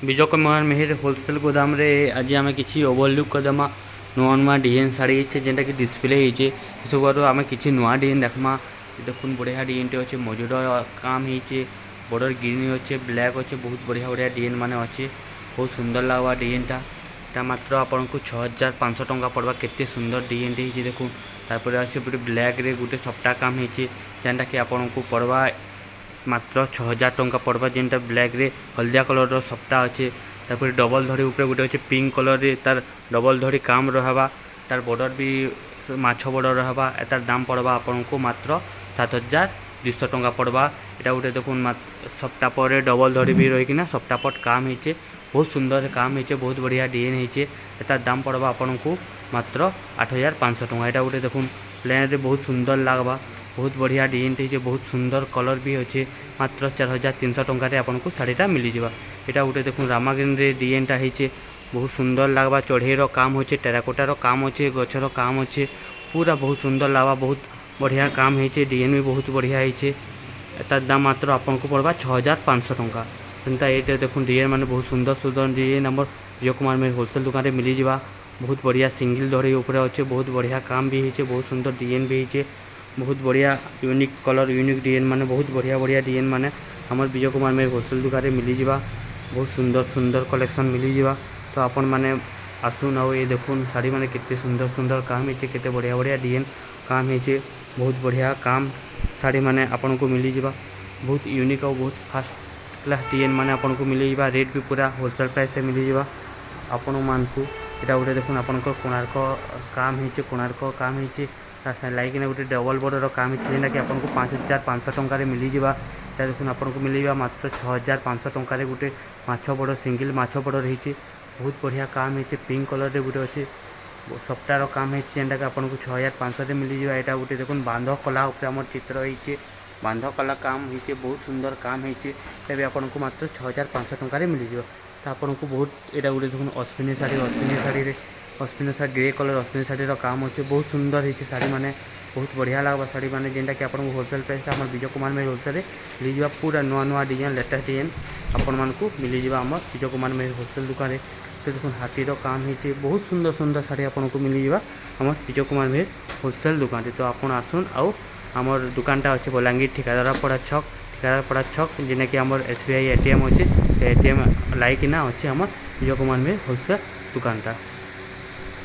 विजय कुमार मेहर wholesale गोदाम रे आज आम कि ओवरलुक करदेमा नुआ नुआ डिजाइन शाड़ी जेनटा कि डिस्प्ले होचे सब आम कि नुआ डिजाइन देखमा देखुन बढ़िया डिजाइन टे अच्छे मजूर काम होचे बॉर्डर ग्रीन अच्छे ब्लैक अच्छे बहुत बढ़िया बढ़िया डिजाइन मान अच्छे बहुत सुंदर लगवा डिजाइनटा मात्र आपन को 6500 टंका पड़वा केते सुंदर डिजाइन टे देखुन तापर अच्छे गोटे ब्लैक रे गोटे सप्ताह काम होचे जेनटा कि आपन को पड़वा मात्र 6000 टंका पड़वा जेनटा ब्लैक रे हल्दिया कलर सप्ताह अच्छे तापर डबल धड़ी ऊपर गोटे अच्छे पिंक कलर रे तार डबल धड़ी काम रहबा तार बॉर्डर भी माछ बॉर्डर रहबा तार दाम पड़वा आपन को मात्र 7200 टंका पड़वा एटा गोटे देखुन सप्ताह पर डबल धड़ी भी रहीकिना सप्ताह पर काम होचे बहुत सुंदर काम होचे बहुत बढ़िया डिजाइन होचे तार दाम पड़वा आपन को मात्र 8500 टंका एटा गोटे देखुन प्लेन रे बहुत सुंदर लागबा बहुत बढ़िया डिजाइन टे बहुत सुंदर कलर भी अच्छे मात्र 4300 टंका आपको शाड़ीटा मिल जावा यहाँ गोटे देखो रामाग्रीन रे डिजाइनटा होचे बहुत सुंदर लगवा चढ़ेर काम होचे टेराकोटार काम अच्छे गचर काम अच्छे पूरा बहुत सुंदर लगवा बहुत बढ़िया काम होचे डिजाइन भी बहुत बढ़िया होचे तार दाम मात्र आपको पड़वा 6500 टंका सेमता ये देखो डिजाइन मैंने बहुत सुंदर सुंदर डिजाइन आम विजय कुमार मेहर होलसेल दुकान में मिल जावा बहुत बढ़िया सिंगल धड़ी ऊपर अच्छे बहुत बढ़िया काम भी होचे बहुत सुंदर डिजाइन भी होचे बहुत बढ़िया यूनिक कलर यूनिक डिजाइन माने बहुत बढ़िया बढ़िया डिजाइन माने हमर विजय कुमार मेहर होलसेल दुकान में मिल जावा बहुत सुंदर सुंदर कलेक्शन मिल जावा तो आपण माने आसुन आउ ये देखुन साड़ी माने कितने सुंदर सुंदर काम होचे केते बढ़िया बढ़िया डिजाइन काम होचे बहुत बढ़िया काम साड़ी माने आपन को मिल जावा बहुत यूनिक और बहुत फास्ट क्लास डिजाइन माने आपन को मिल जावा रेट भी पूरा होलसेल प्राइस से मिल जावा आपण मान को एटा गोटे देखुन आपन को कोणार्क काम होचे कोणार्क काम होचे लाइक गोटे डबल बॉर्डर काम है जेनटा कि आपको 5500 टंका मिल जावा देखुन आपको मिल जावा मात्र 6500 टंका गोटे माछ बॉर्डर सिंगल माछ बॉर्डर होती बहुत बढ़िया काम है पिंक कलर रे गोटे अच्छे सप्ताह काम है जेनटा कि आपको 6500 मिल जावा यहाँ गोटे देखुन बांध कला आम चित्र होचे बांध कला काम होचे बहुत सुंदर काम होचे आपको मात्र 6500 टंका मिल जावा तो आपको बहुत यहाँ गोटे देखुन अश्विनी साड़ी अश्विनी साड़ी ग्रे कलर अश्विनी साड़ी काम अच्छे बहुत सुंदर होती साड़ी माने बहुत बढ़िया लगवा साड़ी माने जेनटा कि आपको होलसेल प्राइस आम विजय कुमार मेहर होलसेल मिल जावा पूरा नुआ नुआ डिजाइन लेटेस्ट डिजाइन आपण मानकु मिल जावा आम विजय कुमार मेहर होलसेल दुकान तो देखो हाथीर काम होती बहुत सुंदर सुंदर साड़ी आपको मिल जावा आम विजय कुमार मेहर होलसेल दुकान तो आप आसुन आउ आमर दुकानटा अच्छे बलांगीर ठिकादारपड़ा छक जेना कि आम SBI ATM अच्छे ATM लाइकिना अच्छे आम विजय कुमार मेहर होलसेल दुकानटा।